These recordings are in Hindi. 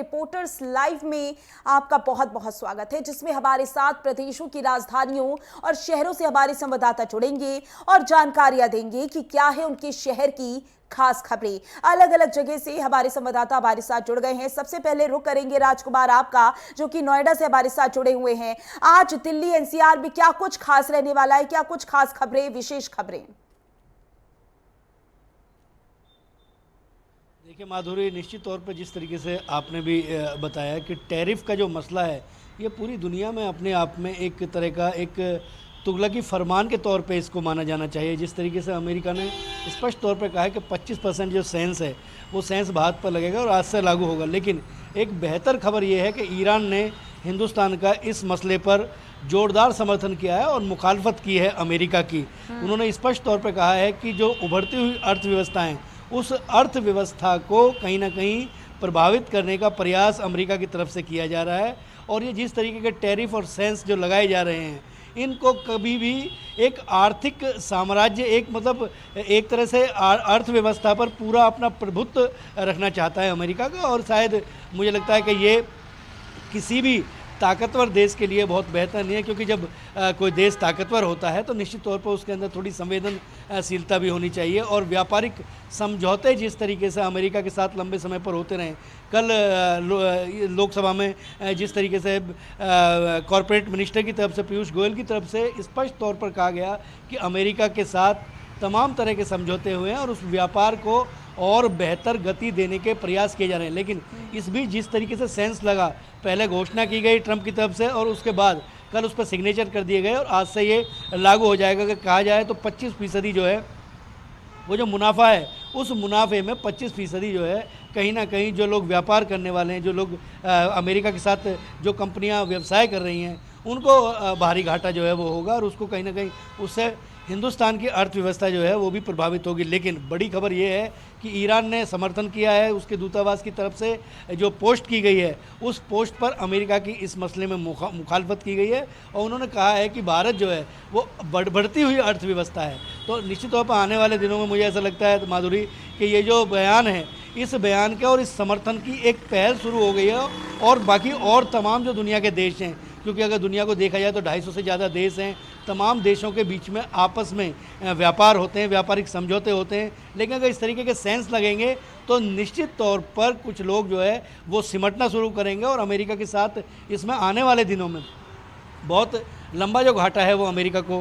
रिपोर्टर्स लाइव में आपका बहुत बहुत स्वागत है, जिसमें हमारे साथ प्रदेशों की राजधानियों और शहरों से हमारे संवाददाता जुड़ेंगे और जानकारियां देंगे कि क्या है उनके शहर की खास खबरें। अलग अलग जगह से हमारे संवाददाता हमारे साथ जुड़ गए हैं। सबसे पहले रुख करेंगे राजकुमार आपका, जो कि नोएडा से हमारे साथ जुड़े हुए हैं। आज दिल्ली एनसीआर में क्या कुछ खास रहने वाला है, क्या कुछ खास खबरें, विशेष खबरें? देखिए माधुरी, निश्चित तौर पर जिस तरीके से आपने भी बताया कि टैरिफ का जो मसला है ये पूरी दुनिया में अपने आप में एक तरह का एक तुगलकी फरमान के तौर पे इसको माना जाना चाहिए। जिस तरीके से अमेरिका ने स्पष्ट तौर पे कहा है कि 25% जो सेंस है वो सेंस भारत पर लगेगा और आज से लागू होगा। लेकिन एक बेहतर खबर ये है कि ईरान ने हिंदुस्तान का इस मसले पर जोरदार समर्थन किया है और मुखालफत की है अमेरिका की। उन्होंने स्पष्ट तौर पर कहा है कि जो उभरती हुई अर्थव्यवस्थाएँ, उस अर्थव्यवस्था को कहीं ना कहीं प्रभावित करने का प्रयास अमेरिका की तरफ से किया जा रहा है। और ये जिस तरीके के टैरिफ और सेंस जो लगाए जा रहे हैं, इनको कभी भी एक आर्थिक साम्राज्य, एक मतलब एक तरह से अर्थव्यवस्था पर पूरा अपना प्रभुत्व रखना चाहता है अमेरिका का। और शायद मुझे लगता है कि ये किसी भी ताकतवर देश के लिए बहुत बेहतर नहीं है, क्योंकि जब कोई देश ताकतवर होता है तो निश्चित तौर पर उसके अंदर थोड़ी संवेदनशीलता भी होनी चाहिए। और व्यापारिक समझौते जिस तरीके से अमेरिका के साथ लंबे समय पर होते रहे, कल लोकसभा में जिस तरीके से कॉरपोरेट मिनिस्टर की तरफ से, पीयूष गोयल की तरफ से स्पष्ट तौर पर कहा गया कि अमेरिका के साथ तमाम तरह के समझौते हुए हैं और उस व्यापार को और बेहतर गति देने के प्रयास किए जा रहे हैं। लेकिन इस बीच जिस तरीके से सेंस लगा, पहले घोषणा की गई ट्रंप की तरफ से और उसके बाद कल उस पर सिग्नेचर कर दिए गए और आज से ये लागू हो जाएगा। अगर कहा जाए तो 25% जो है वो जो मुनाफा है, उस मुनाफे में 25% जो है कहीं ना कहीं जो लोग व्यापार करने वाले हैं, जो लोग अमेरिका के साथ जो कंपनियां व्यवसाय कर रही हैं, उनको भारी घाटा जो है वो होगा और उसको कहीं ना कहीं उससे हिंदुस्तान की अर्थव्यवस्था जो है वो भी प्रभावित होगी। लेकिन बड़ी खबर ये है कि ईरान ने समर्थन किया है, उसके दूतावास की तरफ से जो पोस्ट की गई है उस पोस्ट पर अमेरिका की इस मसले में मुखालफत की गई है और उन्होंने कहा है कि भारत जो है वो बढ़ती हुई अर्थव्यवस्था है। तो निश्चित तौर पर आने वाले दिनों में मुझे ऐसा लगता है माधुरी कि ये जो बयान है, इस बयान के और इस समर्थन की एक पहल शुरू हो गई है और बाकी और तमाम जो दुनिया के देश हैं, क्योंकि अगर दुनिया को देखा जाए तो 250 से ज़्यादा देश हैं, तमाम देशों के बीच में आपस में व्यापार होते हैं, व्यापारिक समझौते होते हैं। लेकिन अगर इस तरीके के सेंस लगेंगे तो निश्चित तौर पर कुछ लोग जो है वो सिमटना शुरू करेंगे और अमेरिका के साथ इसमें आने वाले दिनों में बहुत लंबा जो घाटा है वो अमेरिका को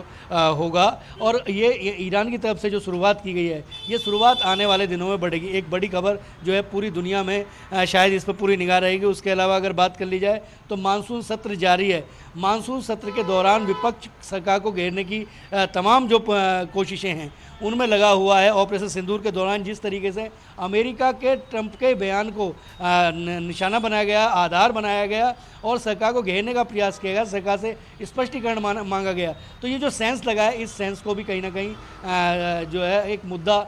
होगा। और ये ईरान की तरफ से जो शुरुआत की गई है, ये शुरुआत आने वाले दिनों में बढ़ेगी। एक बड़ी खबर जो है पूरी दुनिया में शायद इस पर पूरी निगाह रहेगी। उसके अलावा अगर बात कर ली जाए तो मानसून सत्र जारी है। मानसून सत्र के दौरान विपक्ष सरकार को घेरने की तमाम जो कोशिशें हैं उनमें लगा हुआ है। ऑपरेशन सिंदूर के दौरान जिस तरीके से अमेरिका के ट्रंप के बयान को निशाना बनाया गया, आधार बनाया गया और सरकार को घेरने का प्रयास किया गया, सरकार से स्पष्टीकरण मांगा गया, तो ये जो सेंस लगा है, इस सेंस को भी कहीं ना कहीं जो है एक मुद्दा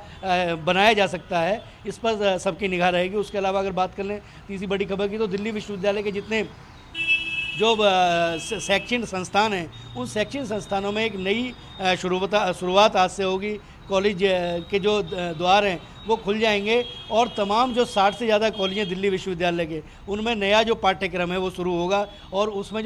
बनाया जा सकता है। इस पर सबकी निगाह रहेगी। उसके अलावा अगर बात कर लें तीसरी बड़ी खबर की, तो दिल्ली विश्वविद्यालय के जितने जो शैक्षणिक संस्थान हैं, उन शैक्षणिक संस्थानों में एक नई शुरुआत आज से होगी। कॉलेज के जो द्वार हैं वो खुल जाएंगे और तमाम जो 60 से ज़्यादा कॉलेज हैं दिल्ली विश्वविद्यालय के, उनमें नया जो पाठ्यक्रम है वो शुरू होगा और उसमें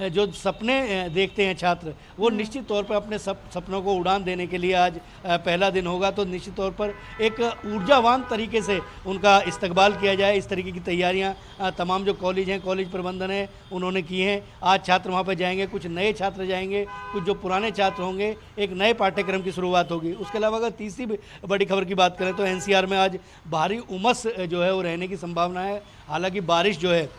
जो सपने देखते हैं छात्र, वो निश्चित तौर पर अपने सपनों को उड़ान देने के लिए आज पहला दिन होगा। तो निश्चित तौर पर एक ऊर्जावान तरीके से उनका इस्तकबाल किया जाए, इस तरीके की तैयारियां तमाम जो कॉलेज हैं, कॉलेज प्रबंधन है, उन्होंने की हैं। आज छात्र वहां पर जाएंगे, कुछ नए छात्र जाएंगे, कुछ जो पुराने छात्र होंगे, एक नए पाठ्यक्रम की शुरुआत होगी। उसके अलावा अगर तीसरी बड़ी खबर की बात करें तो एनसीआर में आज भारी उमस जो है वो रहने की संभावना है। हालांकि बारिश जो है,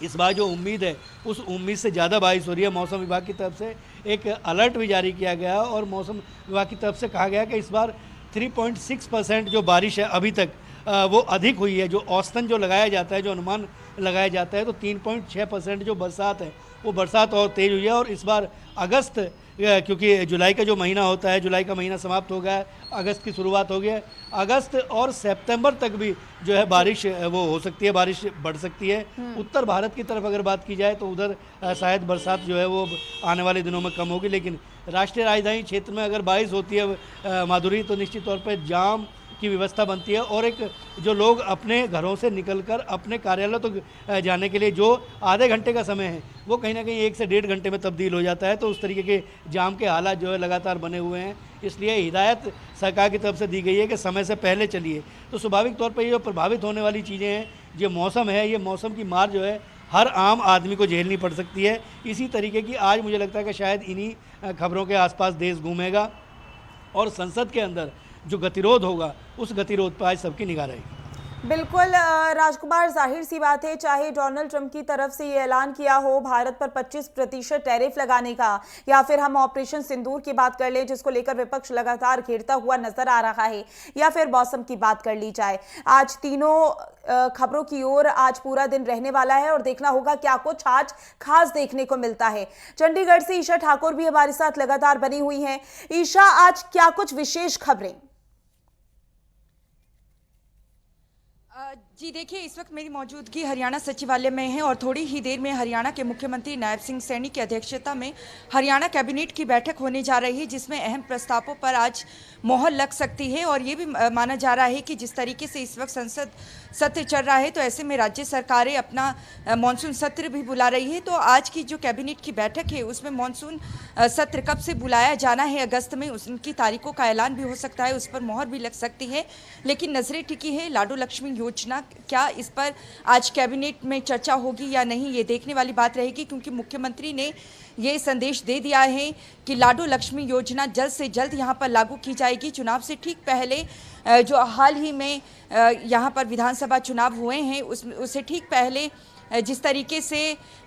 इस बार जो उम्मीद है उस उम्मीद से ज़्यादा बारिश हो रही है। मौसम विभाग की तरफ से एक अलर्ट भी जारी किया गया और मौसम विभाग की तरफ से कहा गया कि इस बार 3.6% जो बारिश है अभी तक वो अधिक हुई है। जो औसतन जो लगाया जाता है, जो अनुमान लगाया जाता है, तो 3.6% जो बरसात है वो बरसात और तेज़ हुई है। और इस बार अगस्त, क्योंकि जुलाई का जो महीना होता है, जुलाई का महीना समाप्त हो गया है, अगस्त की शुरुआत हो गई है, अगस्त और सितंबर तक भी जो है बारिश वो हो सकती है, बारिश बढ़ सकती है। उत्तर भारत की तरफ अगर बात की जाए तो उधर शायद बरसात जो है वो आने वाले दिनों में कम होगी। लेकिन राष्ट्रीय राजधानी क्षेत्र में अगर बारिश होती है माधुरी, तो निश्चित तौर पर जाम की व्यवस्था बनती है और एक जो लोग अपने घरों से निकलकर अपने कार्यालय तक जाने के लिए जो आधे घंटे का समय है वो कहीं ना कहीं 1 से 1.5 घंटे में तब्दील हो जाता है। तो उस तरीके के जाम के हालात जो है लगातार बने हुए हैं, इसलिए हिदायत सरकार की तरफ से दी गई है कि समय से पहले चलिए। तो स्वाभाविक तौर पर ये जो प्रभावित होने वाली चीज़ें हैं, ये मौसम है, ये मौसम की मार जो है हर आम आदमी को झेलनी पड़ सकती है। इसी तरीके की आज मुझे लगता है कि शायद इन्हीं खबरों के आसपास देश घूमेगा और संसद के अंदर जो गतिरोध होगा उस गतिरोध पर आज सबकी निगाह रहेगी। बिल्कुल राजकुमार, जाहिर सी बात है, चाहे डोनाल्ड ट्रंप की तरफ से ये ऐलान किया हो भारत पर 25% टैरिफ लगाने का, या फिर हम ऑपरेशन सिंदूर की बात कर लें जिसको लेकर विपक्ष लगातार घेरता हुआ नजर आ रहा है, या फिर मौसम की बात कर ली जाए, आज तीनों खबरों की ओर आज पूरा दिन रहने वाला है और देखना होगा क्या कुछ आज खास देखने को मिलता है। चंडीगढ़ से ईशा ठाकुर भी हमारे साथ लगातार बनी हुई हैं। ईशा, आज क्या कुछ विशेष खबरें? जी देखिए, इस वक्त मेरी मौजूदगी हरियाणा सचिवालय में है और थोड़ी ही देर में हरियाणा के मुख्यमंत्री नायब सिंह सैनी की अध्यक्षता में हरियाणा कैबिनेट की बैठक होने जा रही है, जिसमें अहम प्रस्तावों पर आज मोहर लग सकती है। और ये भी माना जा रहा है कि जिस तरीके से इस वक्त संसद सत्र चल रहा है, तो ऐसे में राज्य सरकारें अपना मानसून सत्र भी बुला रही है। तो आज की जो कैबिनेट की बैठक है उसमें मानसून सत्र कब से बुलाया जाना है अगस्त में, उनकी तारीखों का ऐलान भी हो सकता है, उस पर मोहर भी लग सकती है। लेकिन नजरें टिकी है लाडो लक्ष्मी योजना, क्या इस पर आज कैबिनेट में चर्चा होगी या नहीं, ये देखने वाली बात रहेगी। क्योंकि मुख्यमंत्री ने ये संदेश दे दिया है कि लाडो लक्ष्मी योजना जल्द से जल्द यहाँ पर लागू की जाएगी। चुनाव से ठीक पहले जो हाल ही में यहाँ पर विधानसभा चुनाव हुए हैं उससे ठीक पहले जिस तरीके से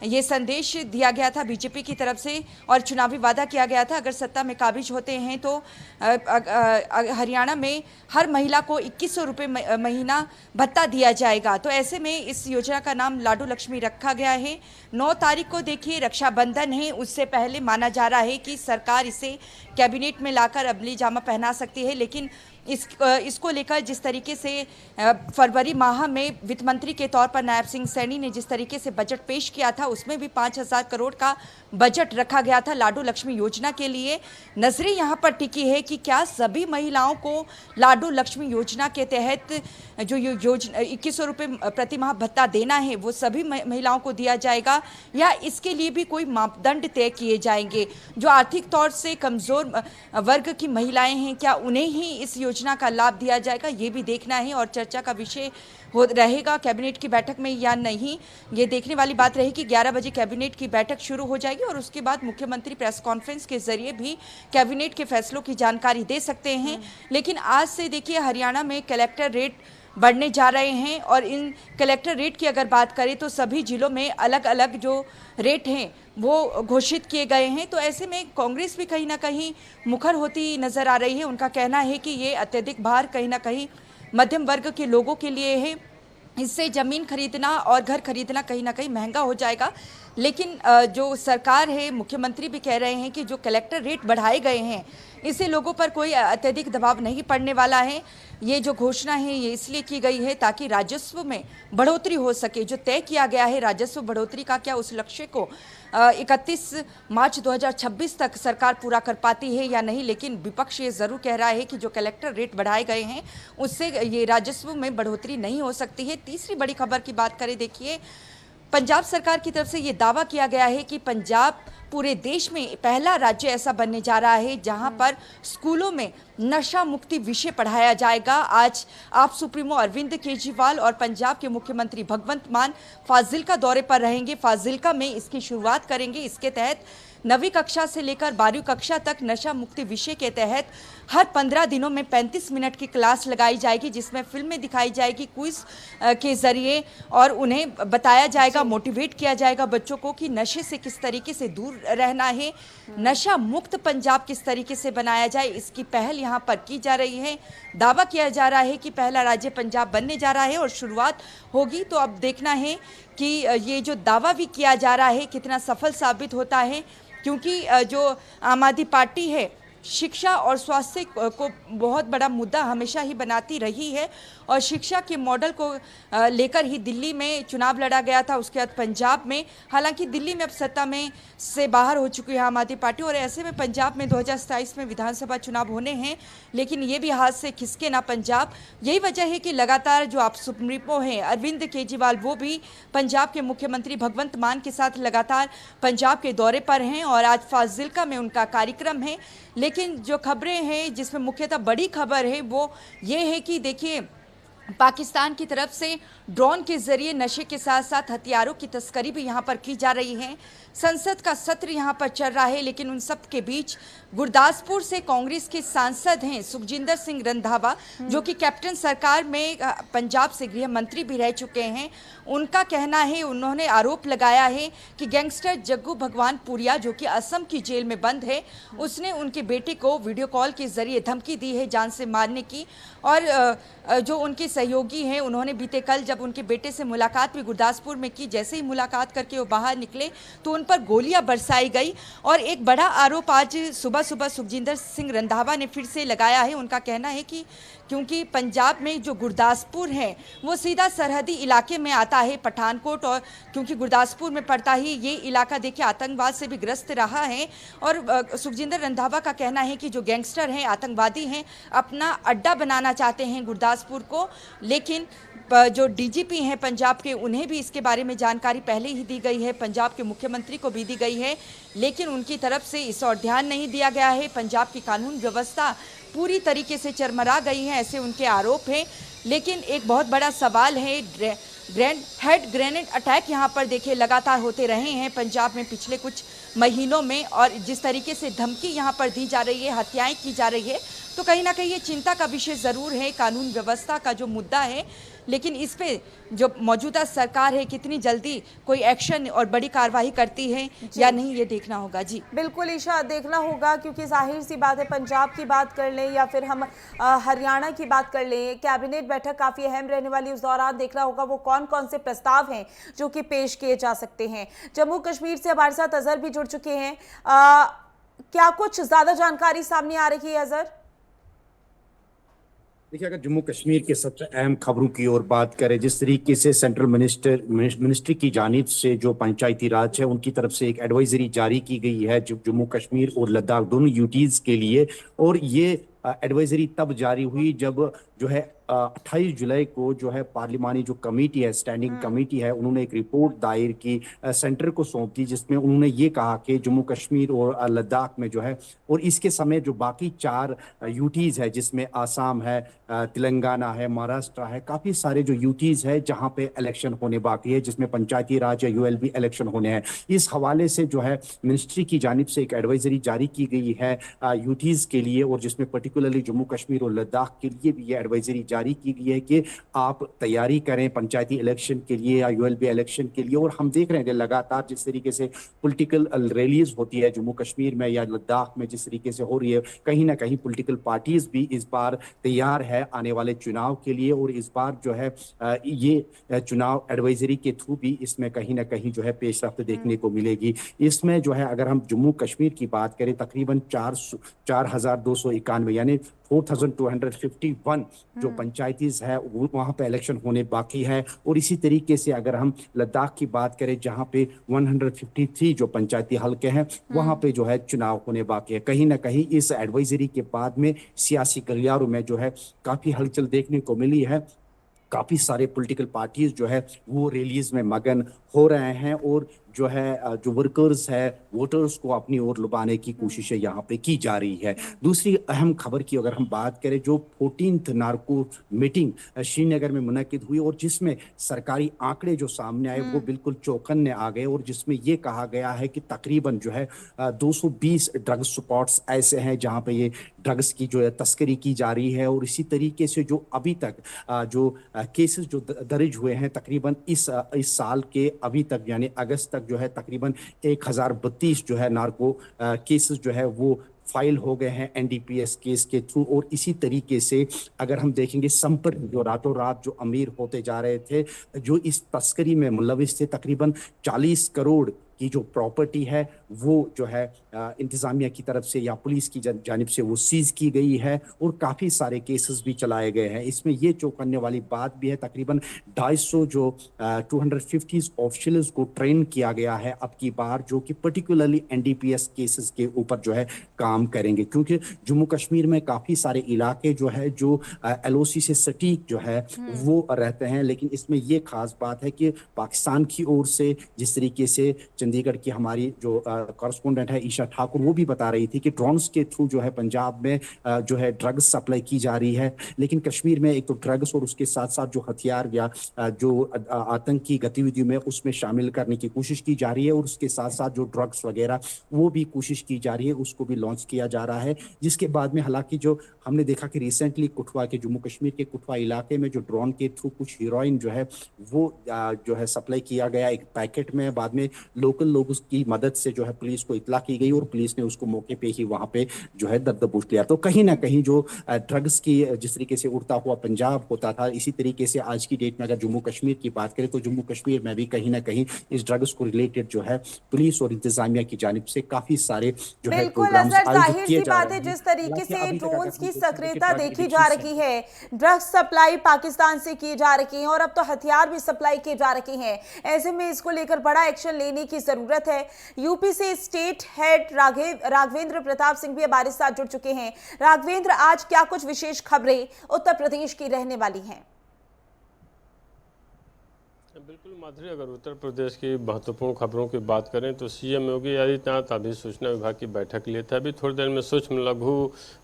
ये संदेश दिया गया था बीजेपी की तरफ से और चुनावी वादा किया गया था, अगर सत्ता में काबिज होते हैं तो हरियाणा में हर महिला को 2100 रुपये महीना भत्ता दिया जाएगा। तो ऐसे में इस योजना का नाम लाडो लक्ष्मी रखा गया है। 9 तारीख को देखिए रक्षाबंधन है, उससे पहले माना जा रहा है कि सरकार इसे कैबिनेट में लाकर अमली जामा पहना सकती है। लेकिन इसको लेकर जिस तरीके से फरवरी माह में वित्त मंत्री के तौर पर नायब सिंह सैनी ने जिस तरीके से बजट पेश किया था, उसमें भी 5000 करोड़ का बजट रखा गया था लाडो लक्ष्मी योजना के लिए। नजरें यहाँ पर टिकी है कि क्या सभी महिलाओं को लाडो लक्ष्मी योजना के तहत जो योजना 2100 रुपये प्रति माह भत्ता देना है वो सभी महिलाओं को दिया जाएगा, या इसके लिए भी कोई मापदंड तय किए जाएंगे। जो आर्थिक तौर से कमजोर वर्ग की महिलाएं हैं, क्या उन्हें ही इस योजना का लाभ दिया जाएगा, ये भी देखना है और चर्चा का विषय रहेगा कैबिनेट की बैठक में या नहीं, ये देखने वाली बात रहेगी। 11 बजे कैबिनेट की बैठक शुरू हो जाएगी और उसके बाद मुख्यमंत्री प्रेस कॉन्फ्रेंस के जरिए भी कैबिनेट के फैसलों की जानकारी दे सकते हैं। लेकिन आज से देखिए हरियाणा में कलेक्टर रेट बढ़ने जा रहे हैं और इन कलेक्टर रेट की अगर बात करें तो सभी जिलों में अलग अलग जो रेट हैं वो घोषित किए गए हैं। तो ऐसे में कांग्रेस भी कहीं ना कहीं मुखर होती नजर आ रही है। उनका कहना है कि ये अत्यधिक भार कहीं ना कहीं मध्यम वर्ग के लोगों के लिए है, इससे ज़मीन खरीदना और घर खरीदना कहीं ना कहीं महंगा हो जाएगा। लेकिन जो सरकार है, मुख्यमंत्री भी कह रहे हैं कि जो कलेक्टर रेट बढ़ाए गए हैं इससे लोगों पर कोई अत्यधिक दबाव नहीं पड़ने वाला है। ये जो घोषणा है ये इसलिए की गई है ताकि राजस्व में बढ़ोतरी हो सके। जो तय किया गया है राजस्व बढ़ोतरी का, क्या उस लक्ष्य को 31 मार्च 2026 तक सरकार पूरा कर पाती है या नहीं। लेकिन विपक्ष ये ज़रूर कह रहा है कि जो कलेक्टर रेट बढ़ाए गए हैं उससे ये राजस्व में बढ़ोतरी नहीं हो सकती है। तीसरी बड़ी खबर की बात करें, देखिए पंजाब सरकार की तरफ से ये दावा किया गया है कि पंजाब पूरे देश में पहला राज्य ऐसा बनने जा रहा है जहां पर स्कूलों में नशा मुक्ति विषय पढ़ाया जाएगा। आज आप सुप्रीमो अरविंद केजरीवाल और पंजाब के मुख्यमंत्री भगवंत मान फाजिल्का दौरे पर रहेंगे, फाजिल्का में इसकी शुरुआत करेंगे। इसके तहत 9वीं कक्षा से लेकर 12वीं कक्षा तक नशा मुक्ति विषय के तहत हर 15 दिनों में 35 मिनट की क्लास लगाई जाएगी, जिसमें फिल्में दिखाई जाएगी क्विज के जरिए और उन्हें बताया जाएगा, मोटिवेट किया जाएगा बच्चों को कि नशे से किस तरीके से दूर रहना है, नशा मुक्त पंजाब किस तरीके से बनाया जाए। इसकी पहल यहाँ पर की जा रही है। दावा किया जा रहा है कि पहला राज्य पंजाब बनने जा रहा है और शुरुआत होगी। तो अब देखना है कि ये जो दावा भी किया जा रहा है कितना सफल साबित होता है, क्योंकि जो आम आदमी पार्टी है शिक्षा और स्वास्थ्य को बहुत बड़ा मुद्दा हमेशा ही बनाती रही है और शिक्षा के मॉडल को लेकर ही दिल्ली में चुनाव लड़ा गया था, उसके बाद पंजाब में। हालांकि दिल्ली में अब सत्ता में से बाहर हो चुकी है आम आदमी पार्टी और ऐसे में पंजाब में 2027 में विधानसभा चुनाव होने हैं, लेकिन ये भी हाथ से खिसके ना पंजाब। यही वजह है कि लगातार जो आप सुप्रीमो हैं अरविंद केजरीवाल, वो भी पंजाब के मुख्यमंत्री भगवंत मान के साथ लगातार पंजाब के दौरे पर हैं और आज फाजिल्का में उनका कार्यक्रम है। लेकिन जो खबरें हैं जिसमें मुख्यतः बड़ी खबर है वो ये है कि देखिए, पाकिस्तान की तरफ से ड्रोन के जरिए नशे के साथ साथ हथियारों की तस्करी भी यहाँ पर की जा रही है। संसद का सत्र यहाँ पर चल रहा है, लेकिन उन सब के बीच गुरदासपुर से कांग्रेस के सांसद हैं सुखजिंदर सिंह रंधावा, जो कि कैप्टन सरकार में पंजाब से गृह मंत्री भी रह चुके हैं। उनका कहना है, उन्होंने आरोप लगाया है कि गैंगस्टर जग्गू भगवान पुरिया, जो कि असम की जेल में बंद है, उसने उनके बेटे को वीडियो कॉल के जरिए धमकी दी है जान से मारने की। और जो उनके सहयोगी हैं, उन्होंने बीते कल जब उनके बेटे से मुलाकात भी गुरदासपुर में की, जैसे ही मुलाकात करके वो बाहर निकले तो उन पर गोलियां बरसाई गई। और एक बड़ा आरोप आज सुबह सुबह सुखजिंदर सिंह रंधावा ने फिर से लगाया है। उनका कहना है कि क्योंकि पंजाब में जो गुरदासपुर है वो सीधा सरहदी इलाके में आता है पठानकोट, और क्योंकि गुरदासपुर में पड़ता ही ये इलाका देखिए आतंकवाद से भी ग्रस्त रहा है। और सुखजिंदर रंधावा का कहना है कि जो गैंगस्टर हैं, आतंकवादी हैं, अपना अड्डा बनाना चाहते हैं गुरदासपुर को। लेकिन जो डीजीपी हैं पंजाब के, उन्हें भी इसके बारे में जानकारी पहले ही दी गई है, पंजाब के मुख्यमंत्री को भी दी गई है, लेकिन उनकी तरफ से इस और ध्यान नहीं दिया गया है। पंजाब की कानून व्यवस्था पूरी तरीके से चरमरा गई है, ऐसे उनके आरोप हैं। लेकिन एक बहुत बड़ा सवाल है, हेड ग्रेनेड अटैक यहाँ पर देखिए लगातार होते रहे हैं पंजाब में पिछले कुछ महीनों में, और जिस तरीके से धमकी यहाँ पर दी जा रही है, हत्याएं की जा रही है, तो कहीं ना कहीं ये चिंता का विषय ज़रूर है, कानून व्यवस्था का जो मुद्दा है। लेकिन इस पे जो मौजूदा सरकार है कितनी जल्दी कोई एक्शन और बड़ी कार्रवाई करती है या नहीं, ये देखना होगा। जी बिल्कुल ईशा, देखना होगा, क्योंकि जाहिर सी बात है, पंजाब की बात कर लें या फिर हम हरियाणा की बात कर लें, कैबिनेट बैठक काफ़ी अहम रहने वाली, उस दौरान देखना होगा वो कौन कौन से प्रस्ताव हैं जो कि पेश किए जा सकते हैं। जम्मू कश्मीर से हमारे साथ अजहर भी जुड़ चुके हैं। क्या कुछ ज़्यादा जानकारी सामने आ रही है अजहर? देखिए, अगर जम्मू कश्मीर के सबसे अहम खबरों की ओर बात करें, जिस तरीके से सेंट्रल मिनिस्ट्री की जानिब से जो पंचायती राज है उनकी तरफ से एक एडवाइजरी जारी की गई है जो जम्मू कश्मीर और लद्दाख दोनों यूटीज के लिए, और ये एडवाइजरी तब जारी हुई जब जो है 28 जुलाई को जो है पार्लिमानी जो कमेटी है, स्टैंडिंग कमेटी है, उन्होंने एक रिपोर्ट दायर की, सेंटर को सौंप दी, जिसमें उन्होंने ये कहा कि जम्मू कश्मीर और लद्दाख में जो है, और इसके समय जो बाकी 4 यूटीज है जिसमें आसाम है, तेलंगाना है, महाराष्ट्र है, काफ़ी सारे जो यूटीज है जहाँ पे इलेक्शन होने बाकी है, जिसमें पंचायती राज या यूएलबी इलेक्शन होने हैं। इस हवाले से जो है मिनिस्ट्री की जानिब से एक एडवाइजरी जारी की गई है यूटीज के लिए, और जिसमें पर्टिकुलरली जम्मू कश्मीर और लद्दाख के लिए भी ये एडवाइजरी जारी की गई है कि आप तैयारी करें पंचायती इलेक्शन के लिए या यूएलबी इलेक्शन के लिए। और हम देख रहे हैं कि लगातार जिस तरीके से पॉलिटिकल रैलीज होती है जम्मू कश्मीर में या लद्दाख में, जिस तरीके से हो रही है, कहीं ना कहीं पॉलिटिकल पार्टीज भी इस बार तैयार है आने वाले चुनाव के लिए, और इस बार जो है ये चुनाव एडवाइजरी के थ्रू भी इसमें कहीं ना कहीं जो है पेशरफ्त देखने को मिलेगी। इसमें जो है अगर हम जम्मू कश्मीर की बात करें, तकरीबन 4,291 यानी 4,251 जो पंचायतीज है वहाँ पे इलेक्शन होने बाकी है। और इसी तरीके से अगर हम लद्दाख की बात करें, जहाँ पे 153 जो पंचायती हल्के हैं वहाँ पे जो है चुनाव होने बाकी है। कहीं ना कहीं इस एडवाइजरी के बाद में सियासी गलियारों में जो है काफ़ी हलचल देखने को मिली है। काफ़ी सारे पॉलिटिकल पार्टीज जो है वो रैलीज में मगन हो रहे हैं, और जो है जो वर्कर्स है, वोटर्स को अपनी ओर लुभाने की कोशिशें यहाँ पे की जा रही है। दूसरी अहम खबर की अगर हम बात करें, जो 14th नार्को मीटिंग श्रीनगर में मुनक्किद हुई, और जिसमें सरकारी आंकड़े जो सामने आए वो बिल्कुल चौंकाने आ गए, और जिसमें ये कहा गया है कि तकरीबन जो है 220 ड्रग स्पॉट्स ऐसे हैं जहाँ पे ये ड्रग्स की जो है तस्करी की जा रही है। और इसी तरीके से जो अभी तक जो केसेस जो दर्ज हुए हैं तकरीबन इस साल के अभी तक यानी अगस्त तक जो है तकरीबन 1032 जो है नार्को केसेस जो है वो फाइल हो गए हैं एनडीपीएस केस के थ्रू। और इसी तरीके से अगर हम देखेंगे, संपर्क जो रातों रात जो अमीर होते जा रहे थे, जो इस तस्करी में मुलविस थे, तकरीबन 40 करोड़ की जो प्रॉपर्टी है वो जो है इंतजामिया की तरफ से या पुलिस की जानिब से वो सीज की गई है और काफ़ी सारे केसेस भी चलाए गए हैं। इसमें ये चौंकाने वाली बात भी है, तकरीबन 250 जो 250 ऑफिशियल्स को ट्रेन किया गया है अब की बार, जो कि पर्टिकुलरली एनडीपीएस केसेस के ऊपर जो है काम करेंगे, क्योंकि जम्मू कश्मीर में काफ़ी सारे इलाके जो है जो एलओसी से सटीक जो है वो रहते हैं। लेकिन इसमें ये खास बात है कि पाकिस्तान की ओर से जिस तरीके से चंडीगढ़ की हमारी जो कॉरेस्पोंडेंट है ईशा ठाकुर वो भी बता रही थी कि ड्रोन्स के थ्रू जो है पंजाब में जो है ड्रग्स सप्लाई की जा रही है। लेकिन कश्मीर में एक तो ड्रग्स और उसके साथ साथ जो हथियार या जो आतंकी गतिविधियों में उसमें शामिल करने की कोशिश की जा रही है, और उसके साथ साथ जो ड्रग्स वगैरह वो भी कोशिश की जा रही है, उसको भी लॉन्च किया जा रहा है। जिसके बाद में हालांकि जो हमने देखा कि रिसेंटली कुठवा के जम्मू कश्मीर के कुठवा इलाके में जो ड्रोन के थ्रू कुछ हीरोइन जो है वो जो है सप्लाई किया गया एक पैकेट में, बाद में लोकल लोगों की मदद से जो है पुलिस को इतला की गई और पुलिस ने उसको मौके पे ही वहां पे जो है दबदबोश लिया। तो कहीं ना कहीं जो ड्रग्स की जिस तरीके से उड़ता हुआ पंजाब होता था, इसी तरीके से आज की डेट में अगर जम्मू कश्मीर की बात करें तो जम्मू कश्मीर में भी कहीं ना कहीं इस ड्रग्स को रिलेटेड जो है पुलिस और इंतजामिया की जानिब से काफी सारे जो है बिल्कुल प्रोग्राम्स असर, आयोजित जाहिर किए सी जा बात रहे है हैं। जिस तरीके हालांकि से अभी तक अगर ड्रोन्स हम की देखें कि सक्रियता ड्रग देखी जा एडिक्शन रही है, ड्रग्स सप्लाई पाकिस्तान से की जा रही है और अब तो हथियार भी सप्लाई किए जा रहे हैं। ऐसे में इसको लेकर बड़ा एक्शन लेने की जरूरत है। यूपी से स्टेट हेड राघवेंद्र प्रताप सिंह भी हमारे साथ जुड़ चुके हैं। राघवेंद्र, आज क्या कुछ विशेष खबरें उत्तर प्रदेश की रहने वाली हैं? बिल्कुल माधुरी, अगर उत्तर प्रदेश की महत्वपूर्ण खबरों की बात करें तो सीएम योगी आदित्यनाथ अभी सूचना विभाग की बैठक लिए थे। अभी थोड़ी देर में सूक्ष्म लघु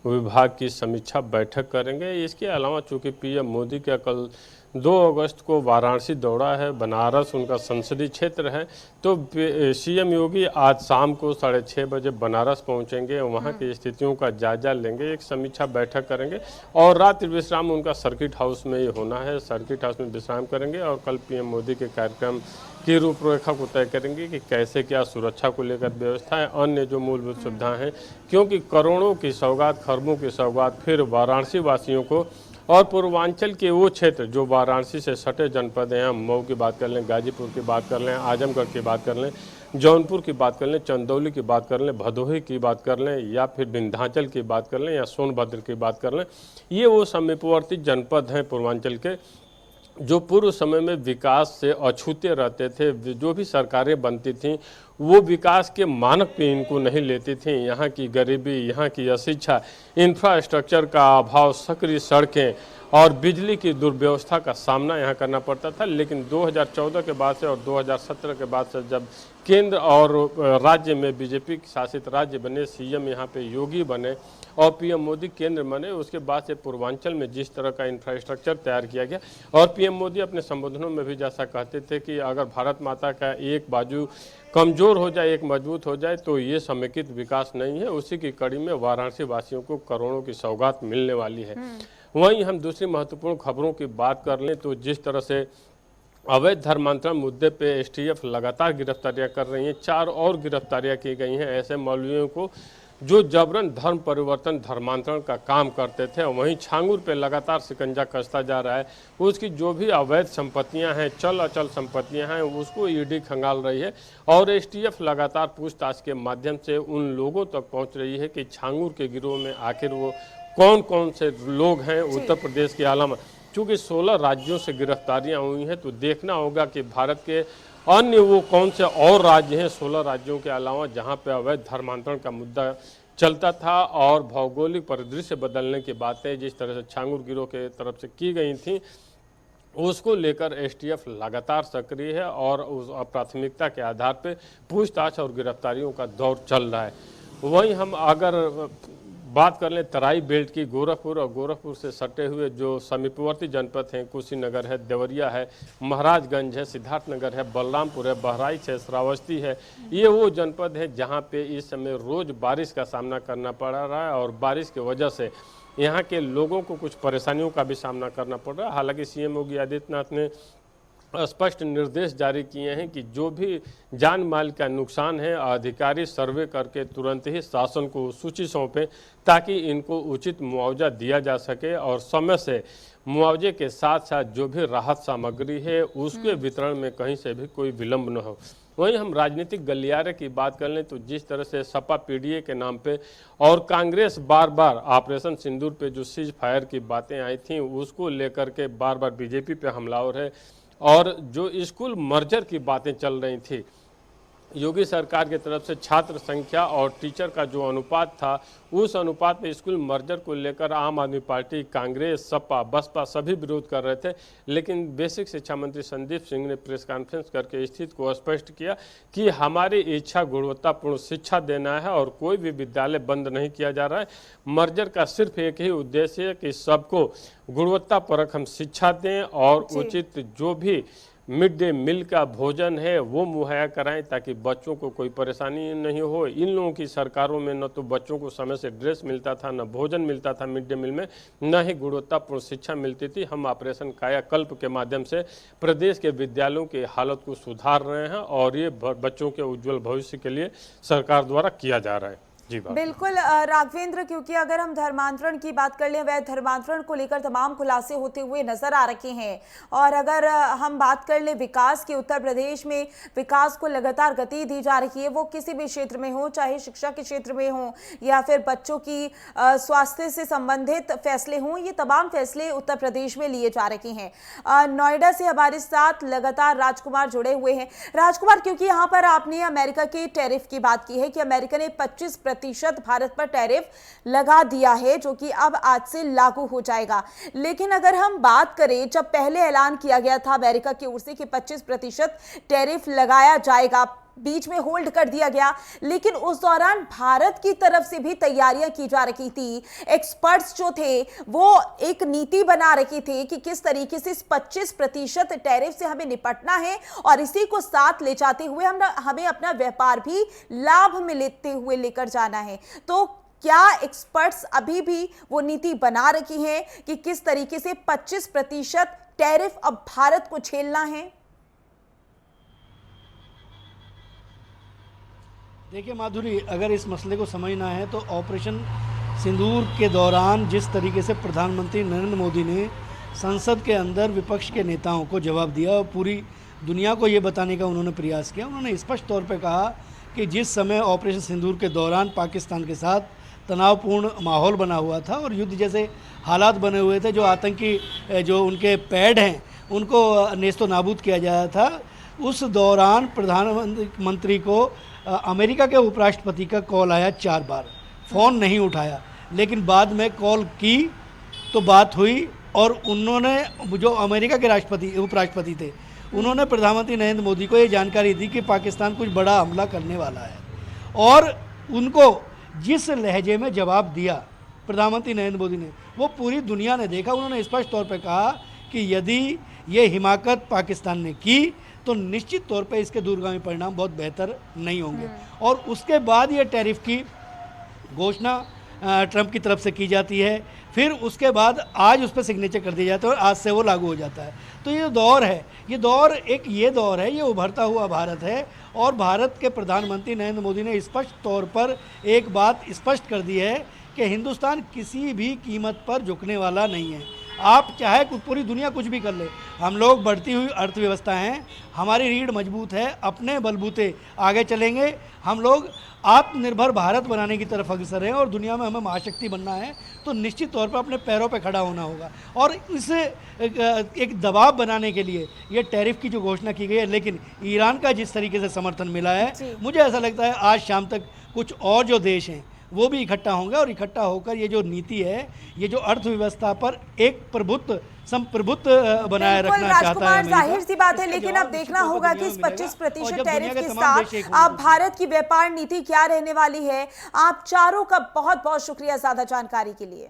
विभाग की समीक्षा बैठक करेंगे। इसके अलावा चूंकि पीएम मोदी का कल 2 अगस्त को वाराणसी दौरा है, बनारस उनका संसदीय क्षेत्र है, तो सीएम योगी आज शाम को 6:30 बजे बनारस पहुंचेंगे, वहां की स्थितियों का जायजा लेंगे, एक समीक्षा बैठक करेंगे और रात्रि विश्राम उनका सर्किट हाउस में ही होना है। सर्किट हाउस में विश्राम करेंगे और कल पीएम मोदी के कार्यक्रम की रूपरेखा को तय करेंगे कि कैसे क्या सुरक्षा को लेकर व्यवस्था है, अन्य जो मूलभूत सुविधाएं हैं, क्योंकि करोड़ों की सौगात, खरबों की सौगात फिर वाराणसी वासियों को और पूर्वांचल के वो क्षेत्र जो वाराणसी से सटे जनपद हैं, हम मऊ की बात कर लें, गाजीपुर की बात कर लें, आजमगढ़ की बात कर लें, जौनपुर की बात कर लें, चंदौली की बात कर लें, भदोही की बात कर लें या फिर विंध्याचल की बात कर लें या सोनभद्र की बात कर लें, ये वो समीपवर्ती जनपद हैं पूर्वांचल के जो पूर्व समय में विकास से अछूते रहते थे। जो भी सरकारें बनती थीं वो विकास के मानक पे इनको नहीं लेती थीं। यहाँ की गरीबी, यहाँ की अशिक्षा, इंफ्रास्ट्रक्चर का अभाव, सकरी सड़कें और बिजली की दुर्व्यवस्था का सामना यहाँ करना पड़ता था। लेकिन 2014 के बाद से और 2017 के बाद से जब केंद्र और राज्य में बीजेपी शासित राज्य बने, सीएम यहाँ पे योगी बने और पीएम मोदी केंद्र बने, उसके बाद से पूर्वांचल में जिस तरह का इंफ्रास्ट्रक्चर तैयार किया गया, और पीएम मोदी अपने संबोधनों में भी जैसा कहते थे कि अगर भारत माता का एक बाजू कमजोर हो जाए, एक मजबूत हो जाए तो ये समेकित विकास नहीं है। उसी की कड़ी में वाराणसी वासियों को करोड़ों की सौगात मिलने वाली है। वहीं हम दूसरी महत्वपूर्ण खबरों की बात कर लें तो जिस तरह से अवैध धर्मांतरण मुद्दे पे एसटीएफ लगातार गिरफ्तारियां कर रही हैं, 4 और गिरफ्तारियां की गई हैं ऐसे मौलवियों को जो जबरन धर्म परिवर्तन, धर्मांतरण का काम करते थे। वहीं छांगुर पे लगातार शिकंजा कसता जा रहा है। उसकी जो भी अवैध संपत्तियां हैं, चल अचल संपत्तियां हैं, उसको ईडी खंगाल रही है और एसटीएफ लगातार पूछताछ के माध्यम से उन लोगों तक पहुंच रही है कि छांगुर के गिरोह में आखिर वो कौन कौन से लोग हैं उत्तर प्रदेश के अलावा। चूँकि 16 राज्यों से गिरफ्तारियां हुई हैं तो देखना होगा कि भारत के अन्य वो कौन से और राज्य हैं 16 राज्यों के अलावा जहां पे अवैध धर्मांतरण का मुद्दा चलता था और भौगोलिक परिदृश्य बदलने की बातें जिस तरह से छांगुर गिरोह के तरफ से की गई थी, उसको लेकर एसटीएफ लगातार सक्रिय है और उस प्राथमिकता के आधार पर पूछताछ और गिरफ्तारियों का दौर चल रहा है। वहीं हम अगर बात कर लें तराई बेल्ट की, गोरखपुर और गोरखपुर से सटे हुए जो समीपवर्ती जनपद हैं, कुशीनगर है, देवरिया है, महाराजगंज है, सिद्धार्थनगर है, बलरामपुर है, बहराइच है, श्रावस्ती है, ये वो जनपद है जहां पे इस समय रोज बारिश का सामना करना पड़ रहा है और बारिश की वजह से यहाँ के लोगों को कुछ परेशानियों का भी सामना करना पड़ रहा है। हालांकि सीएम योगी आदित्यनाथ ने स्पष्ट निर्देश जारी किए हैं कि जो भी जान माल का नुकसान है अधिकारी सर्वे करके तुरंत ही शासन को सूची सौंपें ताकि इनको उचित मुआवजा दिया जा सके और समय से मुआवजे के साथ साथ जो भी राहत सामग्री है उसके वितरण में कहीं से भी कोई विलंब न हो। वहीं हम राजनीतिक गलियारे की बात कर लें तो जिस तरह से सपा पीडीए के नाम पे और कांग्रेस बार बार ऑपरेशन सिंदूर पे जो सीज फायर की बातें आई थी उसको लेकर के बार बार बीजेपी पे हमलावर है और जो स्कूल मर्जर की बातें चल रही थी योगी सरकार की तरफ से छात्र संख्या और टीचर का जो अनुपात था उस अनुपात में स्कूल मर्जर को लेकर आम आदमी पार्टी, कांग्रेस, सपा, बसपा सभी विरोध कर रहे थे। लेकिन बेसिक शिक्षा मंत्री संदीप सिंह ने प्रेस कॉन्फ्रेंस करके स्थिति को स्पष्ट किया कि हमारी इच्छा गुणवत्तापूर्ण शिक्षा देना है और कोई भी विद्यालय बंद नहीं किया जा रहा है। मर्जर का सिर्फ एक ही उद्देश्य है कि सबको गुणवत्तापरक हम शिक्षा दें और उचित जो भी मिड डे मील का भोजन है वो मुहैया कराएं ताकि बच्चों को कोई परेशानी नहीं हो। इन लोगों की सरकारों में न तो बच्चों को समय से ड्रेस मिलता था, न भोजन मिलता था मिड डे मील में, न ही गुणवत्तापूर्ण शिक्षा मिलती थी। हम ऑपरेशन कायाकल्प के माध्यम से प्रदेश के विद्यालयों की हालत को सुधार रहे हैं और ये बच्चों के उज्जवल भविष्य के लिए सरकार द्वारा किया जा रहा है। जी बिल्कुल राघवेंद्र, क्योंकि अगर हम धर्मांतरण की बात कर लें, वह धर्मांतरण को लेकर तमाम खुलासे होते हुए नजर आ रखे हैं। और अगर हम बात कर लें विकास की, उत्तर प्रदेश में विकास को लगातार गति दी जा रही है, वो किसी भी क्षेत्र में हो, चाहे शिक्षा के क्षेत्र में हो या फिर बच्चों की स्वास्थ्य से संबंधित फैसले हों, ये तमाम फैसले उत्तर प्रदेश में लिए जा रहे हैं। नोएडा से हमारे साथ लगातार राजकुमार जुड़े हुए हैं। राजकुमार, क्योंकि यहाँ पर आपने अमेरिका के टैरिफ की बात की है कि अमेरिका ने 25% भारत पर टैरिफ लगा दिया है, जो कि अब आज से लागू हो जाएगा। लेकिन अगर हम बात करें, जब पहले ऐलान किया गया था अमेरिका की ओर से कि 25% टैरिफ लगाया जाएगा, बीच में होल्ड कर दिया गया, लेकिन उस दौरान भारत की तरफ से भी तैयारियां की जा रही थी। एक्सपर्ट्स जो थे वो एक नीति बना रहे थे कि किस तरीके से इस 25% टैरिफ से हमें निपटना है और इसी को साथ ले जाते हुए हमें अपना व्यापार भी लाभ में लेते हुए लेकर जाना है। तो क्या एक्सपर्ट्स अभी भी वो नीति बना रही हैं कि किस तरीके से 25% टैरिफ अब भारत को झेलना है? देखिए माधुरी, अगर इस मसले को समझना है तो ऑपरेशन सिंदूर के दौरान जिस तरीके से प्रधानमंत्री नरेंद्र मोदी ने संसद के अंदर विपक्ष के नेताओं को जवाब दिया और पूरी दुनिया को ये बताने का उन्होंने प्रयास किया, उन्होंने स्पष्ट तौर पे कहा कि जिस समय ऑपरेशन सिंदूर के दौरान पाकिस्तान के साथ तनावपूर्ण माहौल बना हुआ था और युद्ध जैसे हालात बने हुए थे, जो आतंकी जो उनके पैड हैं उनको नेस्तो नाबूद किया जाता था, उस दौरान प्रधानमंत्री को अमेरिका के उपराष्ट्रपति का कॉल आया 4 बार, फ़ोन नहीं उठाया, लेकिन बाद में कॉल की तो बात हुई और उन्होंने, जो अमेरिका के उपराष्ट्रपति थे, उन्होंने प्रधानमंत्री नरेंद्र मोदी को ये जानकारी दी कि पाकिस्तान कुछ बड़ा हमला करने वाला है। और उनको जिस लहजे में जवाब दिया प्रधानमंत्री नरेंद्र मोदी ने, वो पूरी दुनिया ने देखा। उन्होंने स्पष्ट तौर पर कहा कि यदि ये हिमाकत पाकिस्तान ने की तो निश्चित तौर पे इसके दूरगामी परिणाम बहुत बेहतर नहीं होंगे। और उसके बाद ये टैरिफ की घोषणा ट्रंप की तरफ से की जाती है, फिर उसके बाद आज उस पर सिग्नेचर कर दिया जाता है और आज से वो लागू हो जाता है। तो ये दौर है, ये दौर है, ये उभरता हुआ भारत है। और भारत के प्रधानमंत्री नरेंद्र मोदी ने स्पष्ट तौर पर एक बात स्पष्ट कर दी है कि हिंदुस्तान किसी भी कीमत पर झुकने वाला नहीं है। आप चाहे पूरी दुनिया कुछ भी कर ले, हम लोग बढ़ती हुई अर्थव्यवस्था हैं, हमारी रीढ़ मजबूत है, अपने बलबूते आगे चलेंगे। हम लोग आत्मनिर्भर भारत बनाने की तरफ अग्रसर हैं और दुनिया में हमें महाशक्ति बनना है, तो निश्चित तौर पर अपने पैरों पर खड़ा होना होगा। और इसे एक दबाव बनाने के लिए ये टैरिफ की जो घोषणा की गई है, लेकिन ईरान का जिस तरीके से समर्थन मिला है, मुझे ऐसा लगता है आज शाम तक कुछ और जो देश हैं वो भी इकट्ठा होंगे और इकट्ठा होकर ये जो नीति है, ये जो अर्थव्यवस्था पर एक संप्रभुत्व बनाए रखना चाहता है। जाहिर सी बात है, लेकिन अब देखना होगा कि इस 25% टैरिफ के साथ अब भारत की व्यापार नीति क्या रहने वाली है। आप चारों का बहुत बहुत शुक्रिया ज़्यादा जानकारी के लिए।